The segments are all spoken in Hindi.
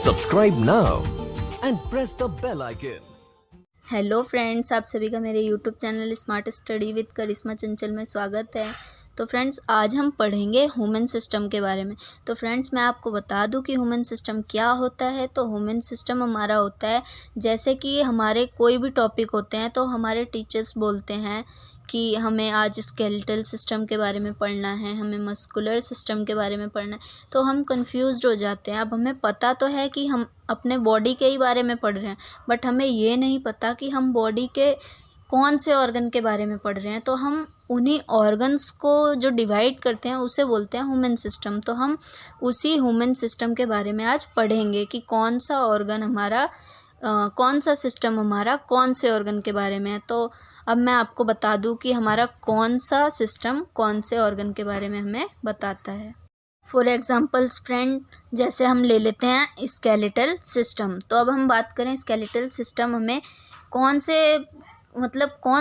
Subscribe now and press the bell icon. Hello friends, आप सभी का मेरे YouTube channel Smart Study with Karishma Chanchal में स्वागत है। तो फ्रेंड्स, आज हम पढ़ेंगे ह्यूमन सिस्टम के बारे में। तो फ्रेंड्स, मैं आपको बता दूं कि ह्यूमन सिस्टम क्या होता है। तो ह्यूमन सिस्टम हमारा होता है, जैसे कि हमारे कोई भी टॉपिक होते हैं तो हमारे टीचर्स बोलते हैं कि हमें आज स्केलेटल सिस्टम के बारे में पढ़ना है, हमें मस्कुलर सिस्टम के बारे में पढ़ना है, तो हम कंफ्यूज्ड हो जाते हैं। अब हमें पता तो है कि हम अपने बॉडी के ही बारे में पढ़ रहे हैं, बट हमें ये नहीं पता कि हम बॉडी के कौन से ऑर्गन के बारे में पढ़ रहे हैं। तो हम उन्हीं ऑर्गन्स को जो डिवाइड करते हैं उसे बोलते हैं ह्यूमन सिस्टम। तो हम उसी ह्यूमन सिस्टम के बारे में आज पढ़ेंगे कि कौन सा ऑर्गन हमारा कौन सा सिस्टम हमारा कौन से ऑर्गन के बारे में है। तो अब मैं आपको बता दूं कि हमारा कौन सा सिस्टम कौन से ऑर्गन के बारे में हमें बताता है। फॉर एग्ज़ाम्पल्स फ्रेंड, जैसे हम ले लेते हैं स्केलेटल सिस्टम। तो अब हम बात करें स्केलेटल सिस्टम हमें कौन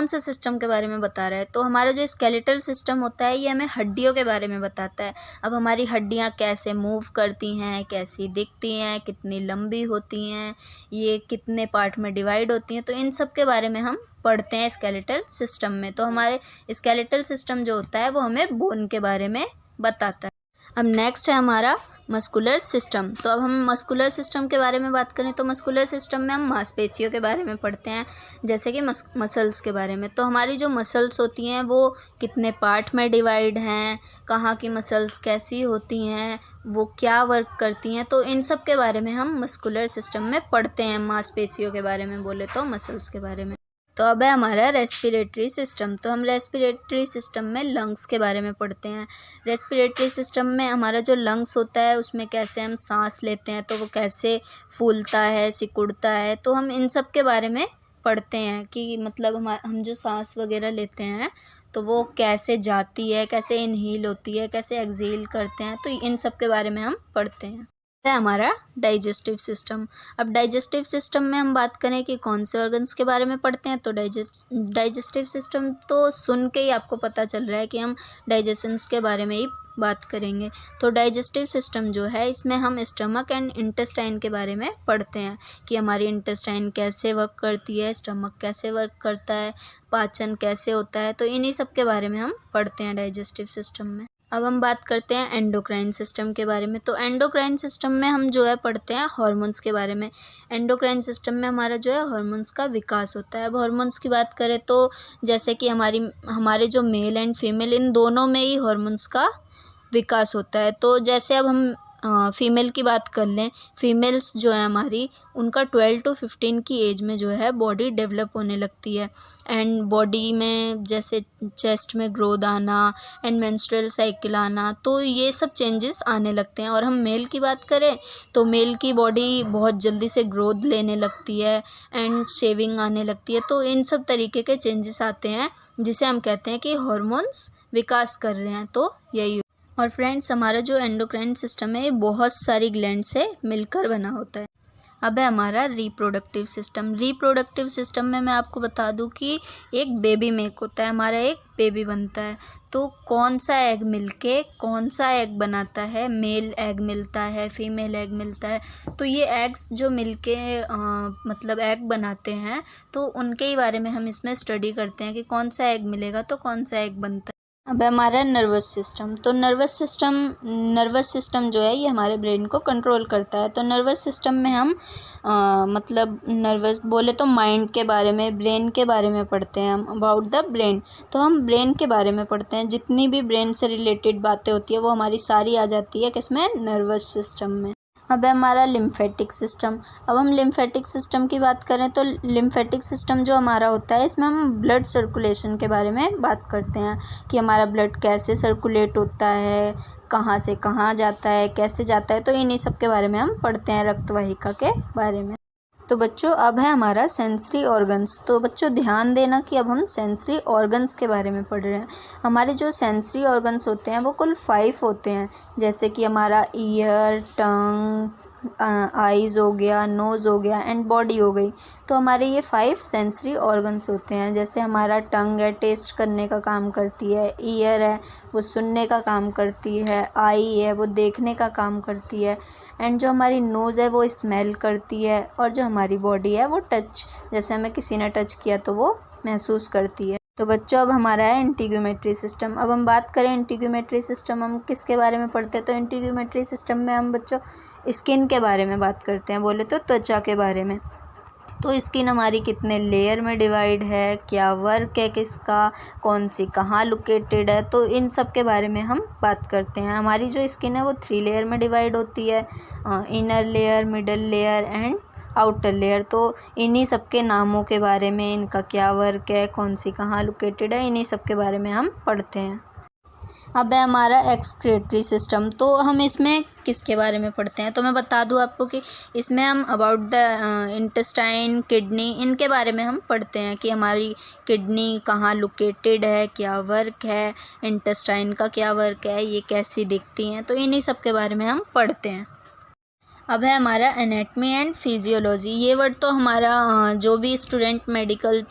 से सिस्टम के बारे में बता रहा है। तो हमारा जो स्केलेटल सिस्टम होता है ये हमें हड्डियों के बारे में बताता है। अब हमारी हड्डियाँ कैसे मूव करती हैं, कैसी दिखती हैं, कितनी लंबी होती हैं, ये कितने पार्ट में डिवाइड होती हैं, तो इन सब के बारे में हम पढ़ते हैं स्केलेटल सिस्टम में। तो हमारे स्केलेटल सिस्टम जो होता है वो हमें बोन के बारे में बताता है। अब नेक्स्ट है हमारा मस्कुलर सिस्टम। तो अब हम मस्कुलर सिस्टम के बारे में बात करें तो मस्कुलर सिस्टम में हम मांसपेशियों के बारे में पढ़ते हैं, जैसे कि मसल्स के बारे में। तो हमारी जो मसल्स होती हैं वो कितने पार्ट में डिवाइड हैं, कहाँ की मसल्स कैसी होती हैं, वो क्या वर्क करती हैं, तो इन सब के बारे में हम मस्कुलर सिस्टम में पढ़ते हैं। मांसपेशियों के बारे में बोले तो मसल्स के बारे में। तो अब है हमारा रेस्पिरेटरी सिस्टम। तो हम रेस्पिरेटरी सिस्टम में लंग्स के बारे में पढ़ते हैं। रेस्पिरेटरी सिस्टम में हमारा जो लंग्स होता है उसमें कैसे हम सांस लेते हैं, तो वो कैसे फूलता है, सिकुड़ता है, तो हम इन सब के बारे में पढ़ते हैं कि मतलब हम जो सांस वगैरह लेते हैं तो वो कैसे जाती है, कैसे इनहील होती है, कैसे एक्सहेल करते हैं, तो इन सब के बारे में हम पढ़ते हैं। है हमारा डाइजेस्टिव सिस्टम। अब डाइजेस्टिव सिस्टम में हम बात करें कि कौन से ऑर्गन्स के बारे में पढ़ते हैं, तो डाइजेस्टिव सिस्टम तो सुन के ही आपको पता चल रहा है कि हम डाइजेशंस के बारे में ही बात करेंगे। तो डाइजेस्टिव सिस्टम जो है इसमें हम स्टमक एंड इंटेस्टाइन के बारे में पढ़ते हैं कि हमारी इंटेस्टाइन कैसे वर्क करती है, स्टमक कैसे वर्क करता है, पाचन कैसे होता है, तो इन्हीं सब के बारे में हम पढ़ते हैं डाइजेस्टिव सिस्टम में। अब हम बात करते हैं एंडोक्राइन सिस्टम के बारे में। तो एंडोक्राइन सिस्टम में हम जो है पढ़ते हैं हार्मोन्स के बारे में। एंडोक्राइन सिस्टम में हमारा जो है हार्मोन्स का विकास होता है। अब हार्मोन्स की बात करें तो जैसे कि हमारे जो मेल एंड फीमेल इन दोनों में ही हार्मोन्स का विकास होता है। तो जैसे अब हम फ़ीमेल की बात कर लें, फीमेल्स जो है हमारी, उनका 12 to 15 की एज में जो है बॉडी डेवलप होने लगती है। एंड बॉडी में जैसे चेस्ट में ग्रोथ आना एंड मेंस्ट्रुअल साइकिल आना, तो ये सब चेंजेस आने लगते हैं। और हम मेल की बात करें तो मेल की बॉडी बहुत जल्दी से ग्रोथ लेने लगती है एंड शेविंग आने लगती है। तो इन सब तरीके के चेंजेस आते हैं जिसे हम कहते हैं कि हार्मोन्स विकास कर रहे हैं। तो यही। और फ्रेंड्स, हमारा जो एंडोक्राइन सिस्टम है ये बहुत सारी ग्लैंड से मिलकर बना होता है। अब है हमारा रिप्रोडक्टिव सिस्टम। रिप्रोडक्टिव सिस्टम में मैं आपको बता दूं कि एक बेबी मेक होता है, हमारा एक बेबी बनता है। तो कौन सा एग मिलके कौन सा एग बनाता है, मेल एग मिलता है, फीमेल एग मिलता है, तो ये एग्स जो मिलके मतलब एग बनाते हैं, तो उनके ही बारे में हम इसमें स्टडी करते हैं कि कौन सा एग मिलेगा तो कौन सा एग बनता है। अब हमारा नर्वस सिस्टम। तो नर्वस सिस्टम जो है ये हमारे ब्रेन को कंट्रोल करता है। तो नर्वस सिस्टम में हम मतलब नर्वस बोले तो माइंड के बारे में, ब्रेन के बारे में पढ़ते हैं हम, अबाउट द ब्रेन। तो हम ब्रेन के बारे में पढ़ते हैं, जितनी भी ब्रेन से रिलेटेड बातें होती है वो हमारी सारी आ जाती है किसमें, नर्वस सिस्टम में। अब है हमारा लिम्फेटिक सिस्टम। अब हम लिम्फेटिक सिस्टम की बात करें तो लिम्फेटिक सिस्टम जो हमारा होता है इसमें हम ब्लड सर्कुलेशन के बारे में बात करते हैं कि हमारा ब्लड कैसे सर्कुलेट होता है, कहाँ से कहाँ जाता है, कैसे जाता है, तो इन्हीं सब के बारे में हम पढ़ते हैं, रक्त वाहिका के बारे में। तो बच्चों, अब है हमारा सेंसरी ऑर्गन्स। तो बच्चों ध्यान देना कि अब हम सेंसरी ऑर्गन्स के बारे में पढ़ रहे हैं। हमारे जो सेंसरी ऑर्गन्स होते हैं वो कुल 5 होते हैं, जैसे कि हमारा ईयर, टंग, आइज़ हो गया, नोज़ हो गया एंड बॉडी हो गई। तो हमारे ये 5 सेंसरी ऑर्गन्स होते हैं। जैसे हमारा टंग है, टेस्ट करने का काम करती है। ईयर है, वो सुनने का काम करती है। आई है, वो देखने का काम करती है। एंड जो हमारी नोज़ है वो स्मेल करती है। और जो हमारी बॉडी है वो टच, जैसे हमें किसी ने टच किया तो वो महसूस करती है। तो बच्चों अब हमारा है इंटीग्यूमेट्री सिस्टम। अब हम बात करें इंटीग्यूमेट्री सिस्टम हम किसके बारे में पढ़ते हैं, तो इंटीग्यूमेट्री सिस्टम में हम बच्चों स्किन के बारे में बात करते हैं। बोले तो त्वचा के बारे में। तो स्किन हमारी कितने लेयर में डिवाइड है, क्या वर्क है किसका, कौन सी कहाँ लोकेटेड है, तो इन सब के बारे में हम बात करते हैं। हमारी जो स्किन है वो 3 लेयर में डिवाइड होती है, inner layer, middle layer and outer layer. तो इन्हीं सब के नामों के बारे में, इनका क्या वर्क है, कौन सी कहाँ लोकेटेड है, इन्हीं सब के बारे में हम पढ़ते हैं। अब है हमारा एक्सक्रीटरी सिस्टम। तो हम इसमें किसके बारे में पढ़ते हैं, तो मैं बता दूं आपको कि इसमें हम अबाउट द इंटेस्टाइन, किडनी, इनके बारे में हम पढ़ते हैं कि हमारी किडनी कहाँ लोकेटेड है, क्या वर्क है, इंटेस्टाइन का क्या वर्क है, ये कैसी दिखती हैं, तो इन्हीं सब के बारे में हम पढ़ते हैं। अब है हमारा एनेटमी एंड फिजियोलॉजी। ये वर्ड तो हमारा जो भी स्टूडेंट मेडिकल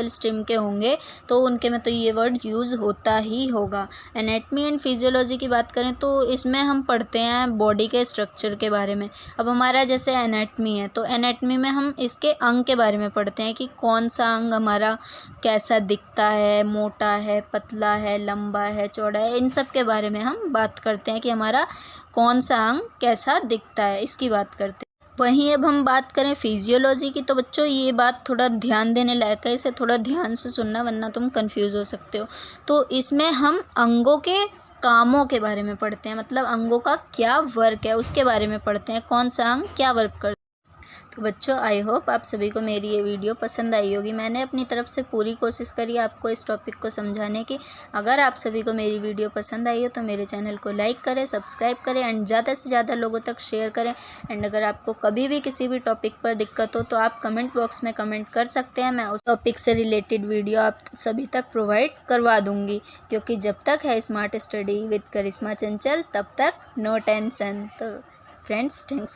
स्ट्रीम के होंगे तो उनके में तो ये वर्ड यूज़ होता ही होगा। एनेटमी एंड फिजियोलॉजी की बात करें तो इसमें हम पढ़ते हैं बॉडी के स्ट्रक्चर के बारे में। अब हमारा जैसे एनेटमी है तो एनेटमी में हम इसके अंग के बारे में पढ़ते हैं कि कौन सा अंग हमारा कैसा दिखता है, मोटा है, पतला है, लंबा है, चौड़ा है, इन सब के बारे में हम बात करते हैं कि हमारा कौन सा अंग कैसा दिखता है, इसकी बात करते हैं। वहीं अब हम बात करें फिजियोलॉजी की तो बच्चों ये बात थोड़ा ध्यान देने लायक है, इसे थोड़ा ध्यान से सुनना वरना तुम कंफ्यूज हो सकते हो। तो इसमें हम अंगों के कामों के बारे में पढ़ते हैं, मतलब अंगों का क्या वर्क है उसके बारे में पढ़ते हैं, कौन सा अंग क्या वर्क करता है। तो बच्चों आई होप आप सभी को मेरी ये वीडियो पसंद आई होगी। मैंने अपनी तरफ से पूरी कोशिश करी आपको इस टॉपिक को समझाने की। अगर आप सभी को मेरी वीडियो पसंद आई हो तो मेरे चैनल को लाइक करें, सब्सक्राइब करें एंड ज़्यादा से ज़्यादा लोगों तक शेयर करें। एंड अगर आपको कभी भी किसी भी टॉपिक पर दिक्कत हो तो आप कमेंट बॉक्स में कमेंट कर सकते हैं। मैं उस टॉपिक से रिलेटेड वीडियो आप सभी तक प्रोवाइड करवा दूँगी, क्योंकि जब तक है स्मार्ट स्टडी विद करिश्मा चंचल तब तक नो टेंशन। तो फ्रेंड्स थैंक्स।